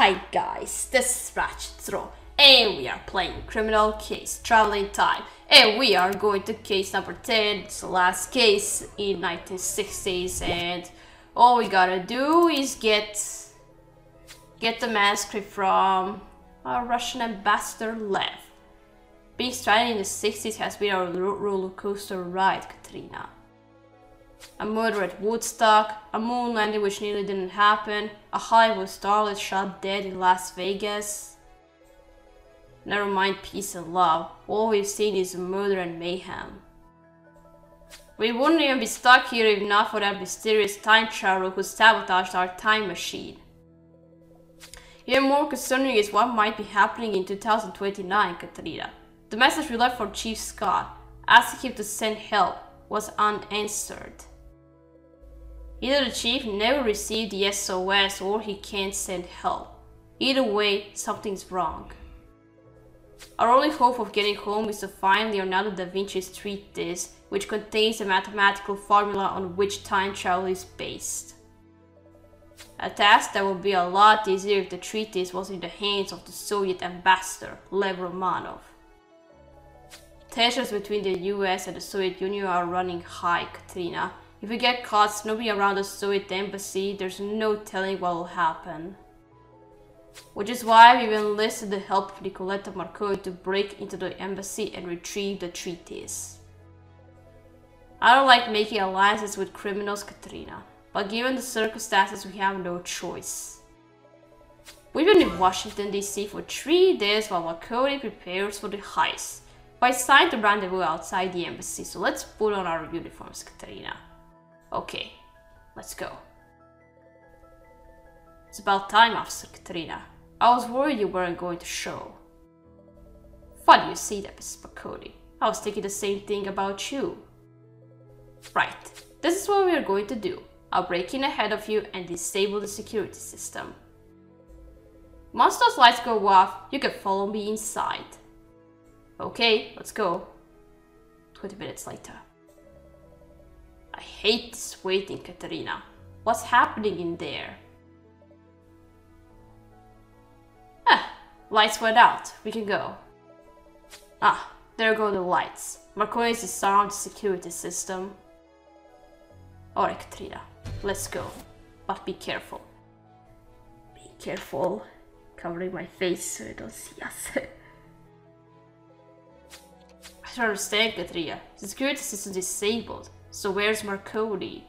Hi guys, this is Ratchet Throw, and we are playing Criminal Case Traveling Time, and we are going to case number 10. It's the last case in 1960s, and all we gotta do is get the manuscript from our Russian ambassador Lev. Being stranded in the 60s has been a roller coaster ride, Katrina. A murder at Woodstock, a moon landing which nearly didn't happen, a Hollywood starlet shot dead in Las Vegas. Never mind peace and love, all we've seen is murder and mayhem. We wouldn't even be stuck here if not for that mysterious time traveler who sabotaged our time machine. Even more concerning is what might be happening in 2029, Katrina. The message we left for Chief Scott, asking him to send help, was unanswered. Either the chief never received the SOS or he can't send help. Either way, something's wrong. Our only hope of getting home is to find Leonardo da Vinci's treatise, which contains the mathematical formula on which time travel is based. A task that would be a lot easier if the treatise was in the hands of the Soviet ambassador, Lev Romanov. Tensions between the US and the Soviet Union are running high, Katrina. If we get caught snooping around the Soviet embassy, there's no telling what will happen. Which is why we've enlisted the help of Nicoletta Marconi to break into the embassy and retrieve the treatise. I don't like making alliances with criminals, Katrina, but given the circumstances we have no choice. We've been in Washington DC for 3 days while Marconi prepares for the heist. But it's time to rendezvous outside the embassy, so let's put on our uniforms, Katrina. Okay, let's go. It's about time, Officer Katrina. I was worried you weren't going to show. Funny you say that, Mrs. Marconi. I was thinking the same thing about you. Right, this is what we are going to do. I'll break in ahead of you and disable the security system. Once those lights go off, you can follow me inside. Okay, let's go. 20 minutes later. I hate this waiting, Katerina. What's happening in there? Lights went out. We can go. There go the lights. Marconi is disarmed the security system. Alright, Katrina, let's go. But be careful. Be careful. Covering my face so you don't see us. I don't understand, Katrina. The security system is disabled. So where's Marconi?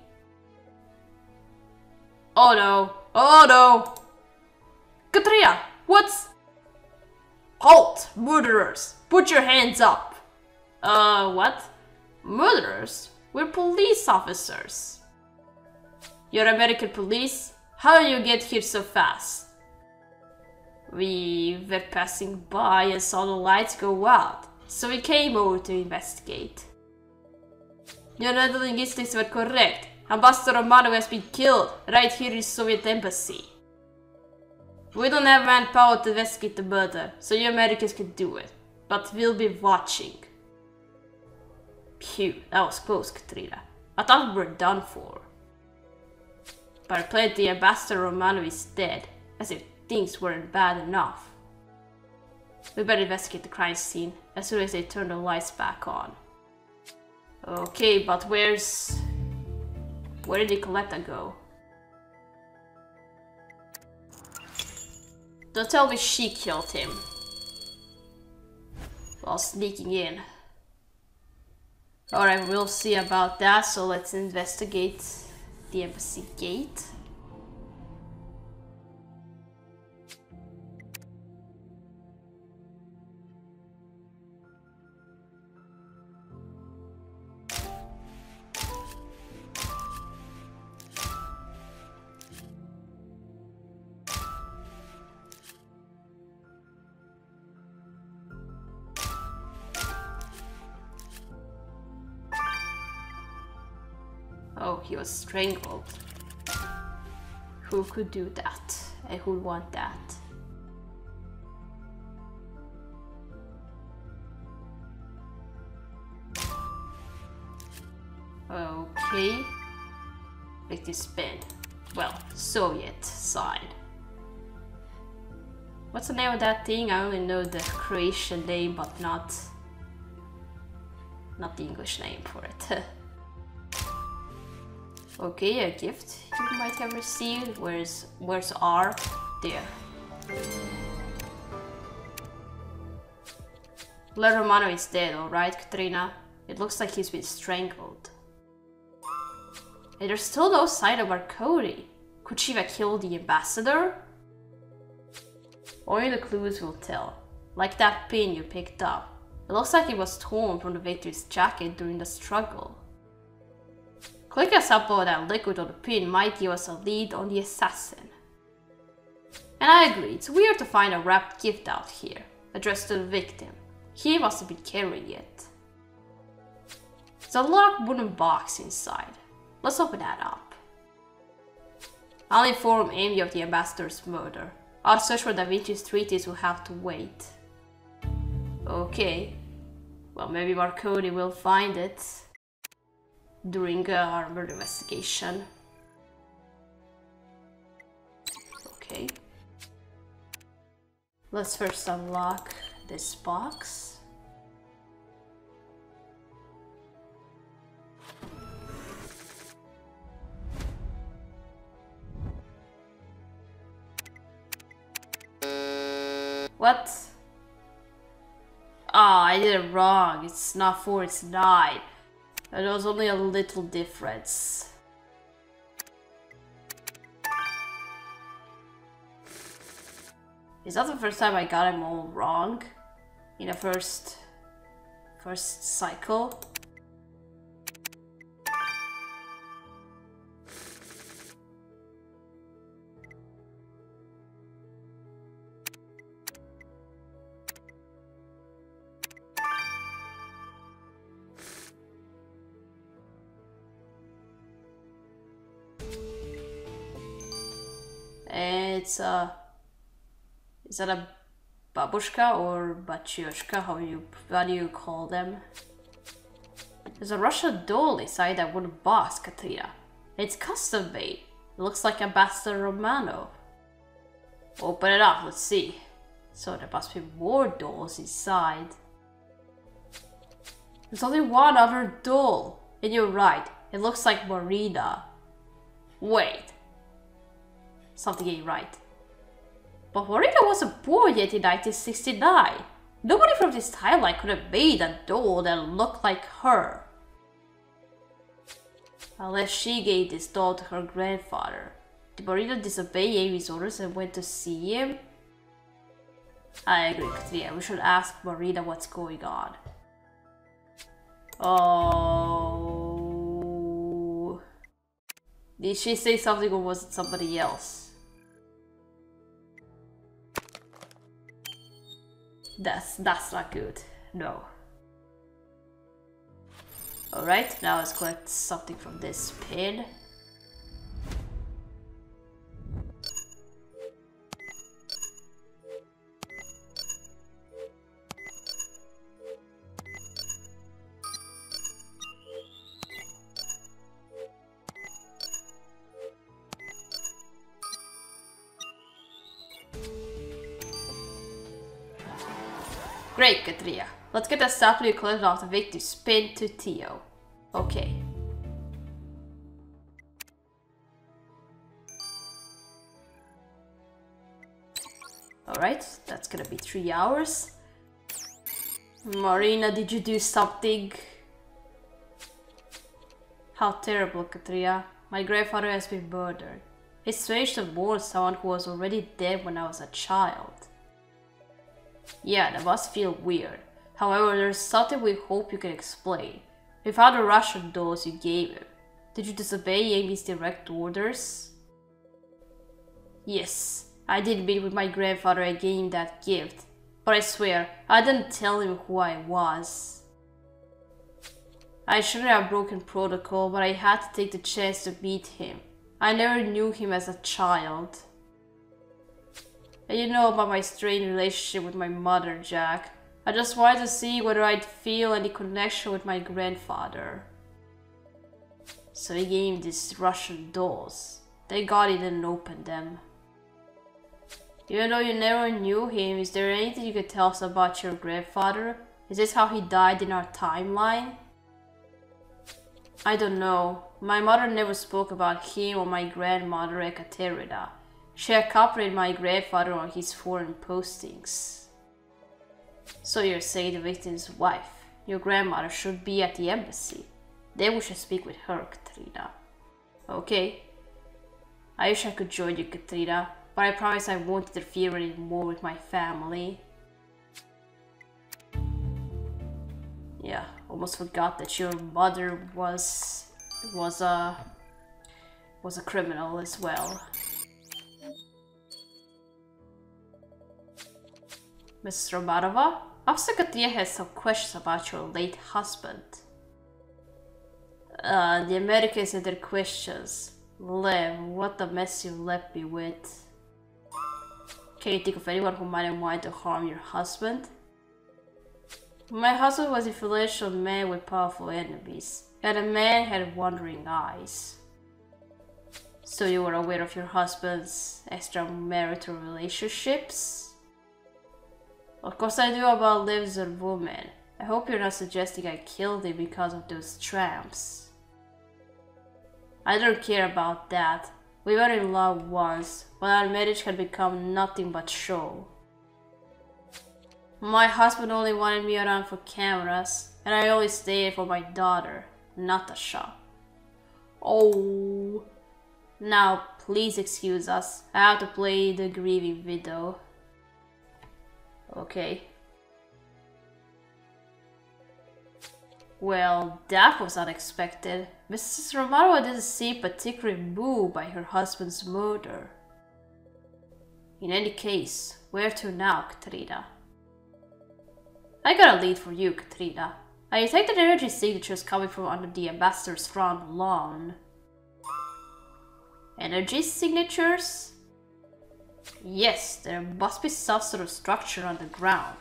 Oh no! Oh no! Katrina! What's... Halt! Murderers! Put your hands up! What? Murderers? We're police officers. You're American police? How did you get here so fast? We were passing by and saw the lights go out, so we came over to investigate. Your handling instincts were correct. Ambassador Romanov has been killed right here in the Soviet embassy. We don't have manpower to investigate the murder, so you Americans can do it. But we'll be watching. Phew, that was close, Katrina. I thought we were done for. But apparently Ambassador Romanov is dead, as if things weren't bad enough. We better investigate the crime scene as soon as they turn the lights back on. Okay, but where did Nicoletta go? Don't tell me she killed him while sneaking in. Alright, we'll see about that, so let's investigate the embassy gate. Oh, he was strangled. Who could do that? And who'd want that? Okay. Victim spin. Well, Soviet side. What's the name of that thing? I only know the Croatian name, but not the English name for it. Okay, a gift you might have received. Where's R? There. Lord Romano is dead, alright, Katrina? It looks like he's been strangled. And there's still no sign of Marconi. Could she have killed the ambassador? Only the clues will tell. Like that pin you picked up. It looks like it was torn from the victor's jacket during the struggle. Clicking a sample of that liquid on the pin might give us a lead on the assassin. And I agree, it's weird to find a wrapped gift out here, addressed to the victim. He must have been carrying it. There's a locked wooden box inside. Let's open that up. I'll inform Amy of the ambassador's murder. Our search for Da Vinci's treatise will have to wait. Okay. Well, maybe Marconi will find it during our murder investigation. Okay. Let's first unlock this box. What? Ah, I did it wrong. It's not 4, it's 9. And there was only a little difference. Is that the first time I got him all wrong? In the first cycle? It's is that a babushka or batyushka? How do you call them? There's a Russian doll inside that wooden box, Katrina. It's custom made. It looks like Ambassador Romano. Open it up, let's see. So there must be more dolls inside. There's only one other doll. And you're right, it looks like Marina. Wait. Something ain't right. But Marina wasn't born yet in 1969. Nobody from this timeline could have made a doll that looked like her. Unless she gave this doll to her grandfather. Did Marina disobey Amy's orders and went to see him? I agree, Katrina. We should ask Marina what's going on. Oh. Did she say something or was it somebody else? That's not good. No. Alright, now let's collect something from this pin. Great, Katrina. Let's get that sample you collected off the victim's pin to Theo. Okay. Alright, that's gonna be 3 hours. Marina, did you do something? How terrible, Katrina. My grandfather has been murdered. It's strange to mourn someone who was already dead when I was a child. Yeah, that must feel weird. However, there's something we hope you can explain. We found the Russian dolls you gave him. Did you disobey Amy's direct orders? Yes, I did meet with my grandfather and gave him that gift. But I swear, I didn't tell him who I was. I shouldn't have broken protocol, but I had to take the chance to meet him. I never knew him as a child. And you know about my strained relationship with my mother, Jack. I just wanted to see whether I'd feel any connection with my grandfather. So he gave me these Russian dolls. Thank God he didn't open them. Even though you never knew him, is there anything you could tell us about your grandfather? Is this how he died in our timeline? I don't know. My mother never spoke about him or my grandmother Ekaterina. She accompanied my grandfather on his foreign postings. So you're saying the victim's wife, your grandmother, should be at the embassy. Then we should speak with her, Katrina. Okay. I wish I could join you, Katrina, but I promise I won't interfere anymore with my family. Yeah, almost forgot that your mother was a criminal as well. Mrs. Romanova, Officer Katrina has some questions about your late husband. The Americans and their questions. Lev, what a mess you left me with. Can you think of anyone who might have wanted to harm your husband? My husband was an influential man with powerful enemies, and the man had wandering eyes. So you were aware of your husband's extramarital relationships? Of course I knew about Liv's a woman. I hope you're not suggesting I killed him because of those tramps. I don't care about that. We were in love once, but our marriage had become nothing but show. My husband only wanted me around for cameras, and I only stayed for my daughter, Natasha. Oh. Now, please excuse us. I have to play the grieving widow. Okay. Well, that was unexpected. Mrs. Romanova didn't seem particularly moved by her husband's murder. In any case, where to now, Katrina? I got a lead for you, Katrina. I detected energy signatures coming from under the ambassador's front lawn. Energy signatures? Yes, there must be some sort of structure on the ground.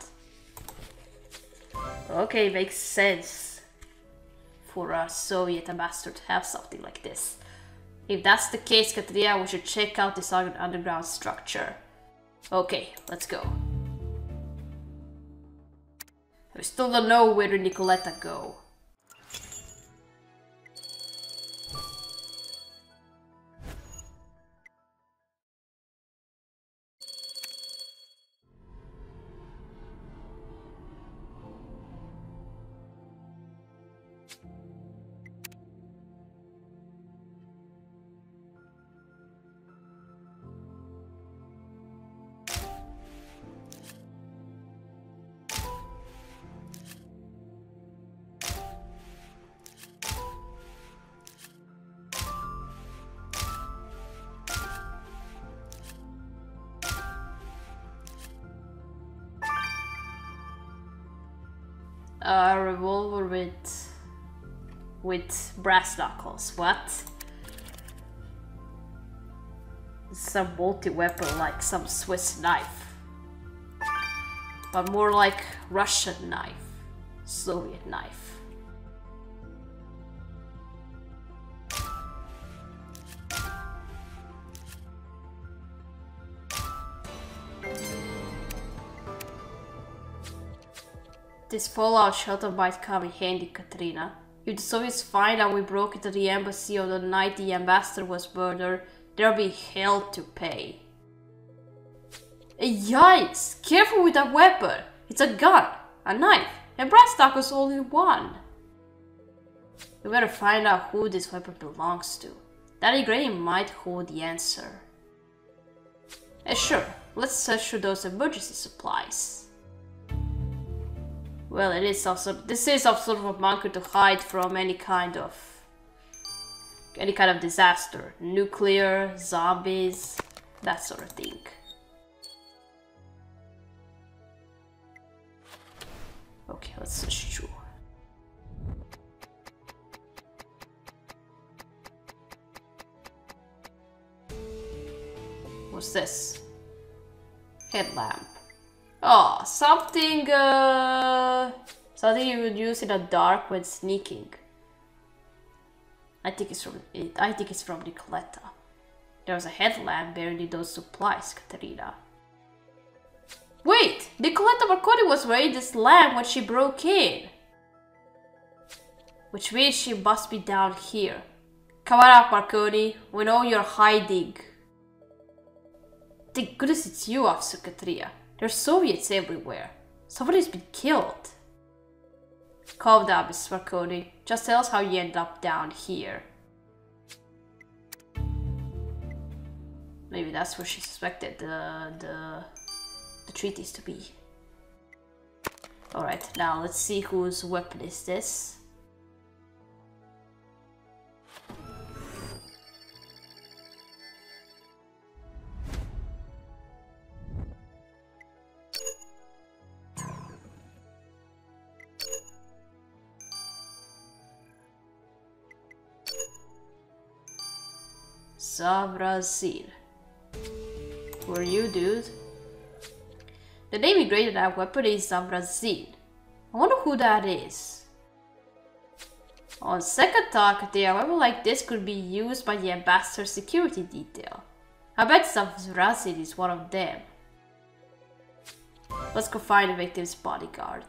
Okay, makes sense for a Soviet ambassador to have something like this. If that's the case, Katrina, we should check out this underground structure. Okay, let's go. We still don't know where did Nicoletta go. A revolver with brass knuckles. What? Some multi-weapon like some Swiss knife. But more like Russian knife. Soviet knife. This fallout shelter might come in handy, Katrina. If the Soviets find out we broke into the embassy on the night the ambassador was murdered, there'll be hell to pay. Yikes! Careful with that weapon! It's a gun, a knife, and brass knuckles all in one. We better find out who this weapon belongs to. Daddy Granny might hold the answer. Sure, let's search through those emergency supplies. Well, this is some sort of a bunker to hide from any kind of disaster. Nuclear, zombies, that sort of thing. Okay, let's search through. What's this? Headlamp. Oh, something you would use in the dark when sneaking. I think it's from Nicoletta. There's a headlamp bearing those supplies, Katerina. Wait, Nicoletta Marconi was wearing this lamp when she broke in. Which means she must be down here. Come on up, Marconi. We know you're hiding. Thank goodness it's you, Officer Katria. There's Soviets everywhere. Somebody's been killed. Calm down, Mrs. Marconi. Just tell us how you ended up down here. Maybe that's where she suspected the treaties to be. Alright, now let's see whose weapon is this. Zavrazil. Who are you, dude? The name he graded that weapon is Zavrazil. I wonder who that is. On second thought, a weapon like this could be used by the ambassador's security detail. I bet Zavrazil is one of them. Let's go find the victim's bodyguard.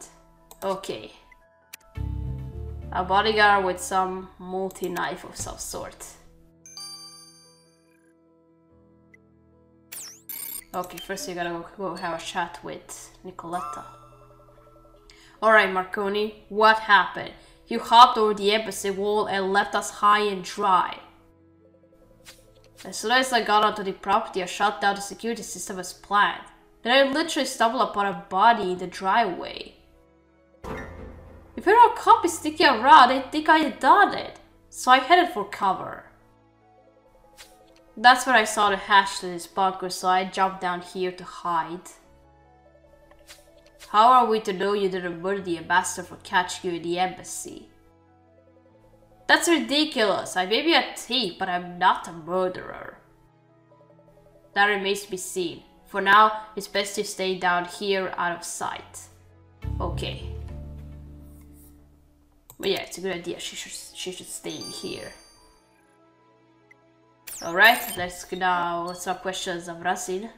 Okay. A bodyguard with some multi-knife of some sort. Okay, first you gotta go have a chat with Nicoletta. Alright, Marconi, what happened? You hopped over the embassy wall and left us high and dry. As soon as I got onto the property, I shut down the security system as planned. Then I literally stumbled upon a body in the driveway. If there are cops sticking around, they'd think I had done it. So I headed for cover. That's where I saw the hatch to this bunker, so I jumped down here to hide. How are we to know you didn't murder the ambassador for catching you in the embassy? That's ridiculous. I may be a thief, but I'm not a murderer. That remains to be seen. For now, it's best to stay down here out of sight. Okay. But yeah, it's a good idea. She should stay in here. Alright, let's start questions of Zavrazil.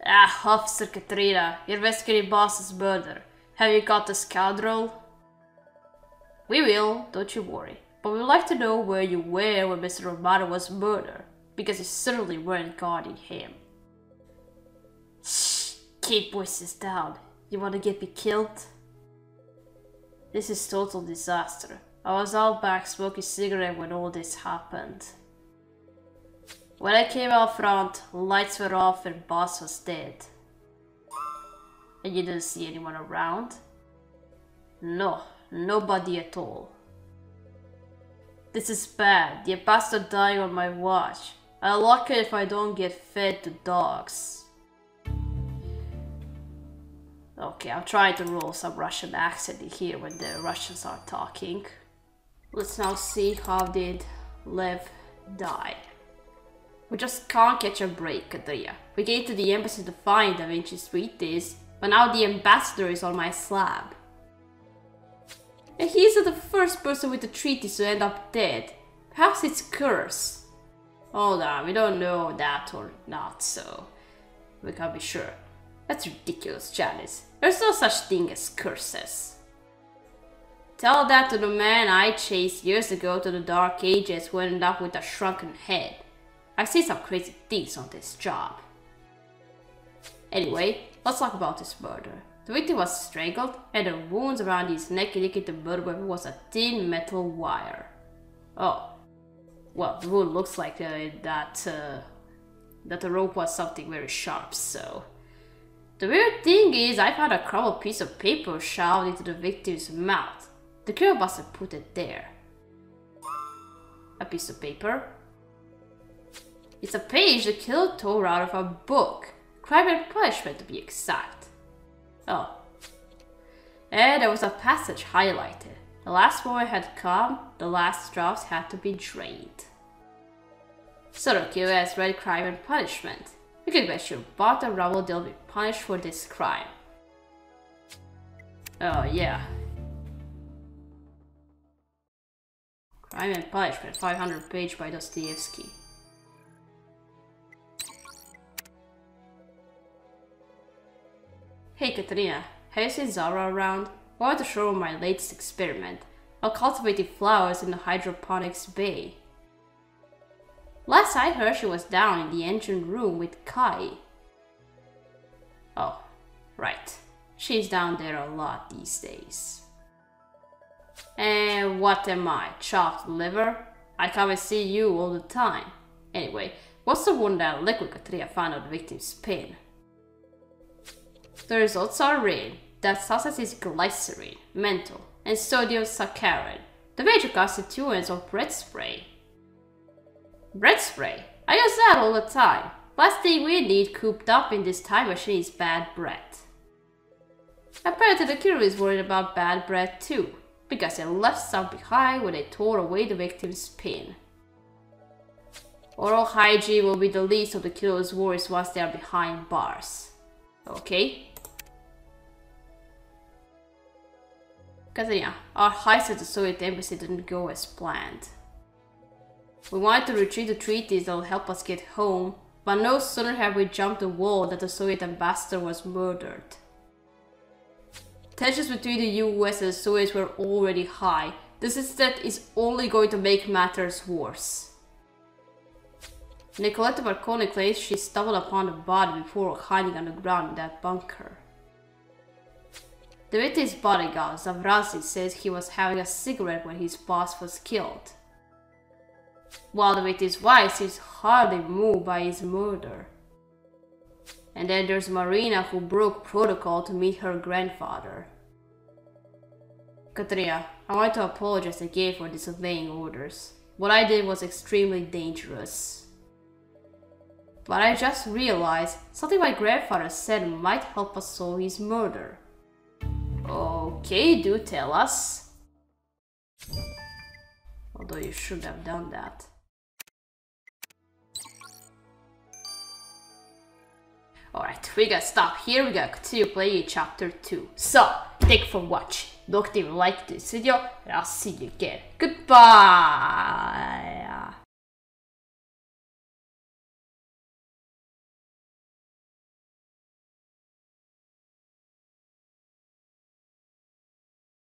Officer Katrina, you're investigating boss's murder. Have you got the scoundrel? We will, don't you worry. But we'd like to know where you were when Mr. Romano was murdered, because you certainly weren't guarding him. Shh, keep voices down. You want to get me killed? This is total disaster. I was out back smoking cigarette when all this happened. When I came out front, lights were off and boss was dead. And you didn't see anyone around? No, nobody at all. This is bad. The ambassador dying on my watch. I'll lock it if I don't get fed to dogs. Okay, I'm trying to roll some Russian accent in here when the Russians are talking. Let's now see how did Lev die. We just can't catch a break, Katria. We came to the embassy to find Da Vinci's treatise, but now the ambassador is on my slab. And he's not the first person with the treatise to end up dead. Perhaps it's curse. Hold on, we don't know that or not, so we can't be sure. That's ridiculous, Janice. There's no such thing as curses. Tell that to the man I chased years ago to the Dark Ages who ended up with a shrunken head. I've seen some crazy things on this job. Anyway, let's talk about this murder. The victim was strangled, and the wounds around his neck indicated the murder weapon was a thin metal wire. Oh, well, the wound looks like that the rope was something very sharp, so... The weird thing is, I found a crumpled piece of paper shoved into the victim's mouth. The killer must have put it there. A piece of paper? It's a page the killer tore out of a book. Crime and Punishment to be exact. Oh. And there was a passage highlighted. The last moment had come, the last drops had to be drained. So the killer has read Crime and Punishment. You can bet your bottom rubble they'll be punished for this crime. Oh yeah. Crime and Punishment, 500 page by Dostoevsky. Hey Katrina, have you seen Zara around? I want to show her my latest experiment. I'll cultivate flowers in the hydroponics bay. Last I heard she was down in the engine room with Kai. Oh, right. She's down there a lot these days. And what am I, chopped liver? I come and see you all the time. Anyway, what's the one that liquid Katrina found on the victim's pin? The results are real. That substance is glycerin, menthol, and sodium saccharin, the major constituents of bread spray. Bread spray? I use that all the time. Last thing we need cooped up in this time machine is bad bread. Apparently the killer is worried about bad bread too, because they left some behind when they tore away the victim's pin. Oral hygiene will be the least of the killer's worries once they are behind bars. Okay? Katerina, our heist at the Soviet embassy didn't go as planned. We wanted to retrieve the treaties that will help us get home, but no sooner had we jumped the wall than the Soviet ambassador was murdered. Tensions between the US and the Soviets were already high. This incident is only going to make matters worse. Nicoletta Marconi claims she stumbled upon the body before hiding on the ground in that bunker. The victim's bodyguard, Zavrazi, says he was having a cigarette when his boss was killed, while the victim's wife seems hardly moved by his murder. And then there's Marina, who broke protocol to meet her grandfather. Katrina, I want to apologize again for disobeying orders. What I did was extremely dangerous. But I just realized something my grandfather said might help us solve his murder. Okay, do tell us. Although you should have done that. Alright, we gotta stop here, we gotta continue playing chapter 2. So, thank you for watching. Don't leave a like to this video, and I'll see you again. Goodbye!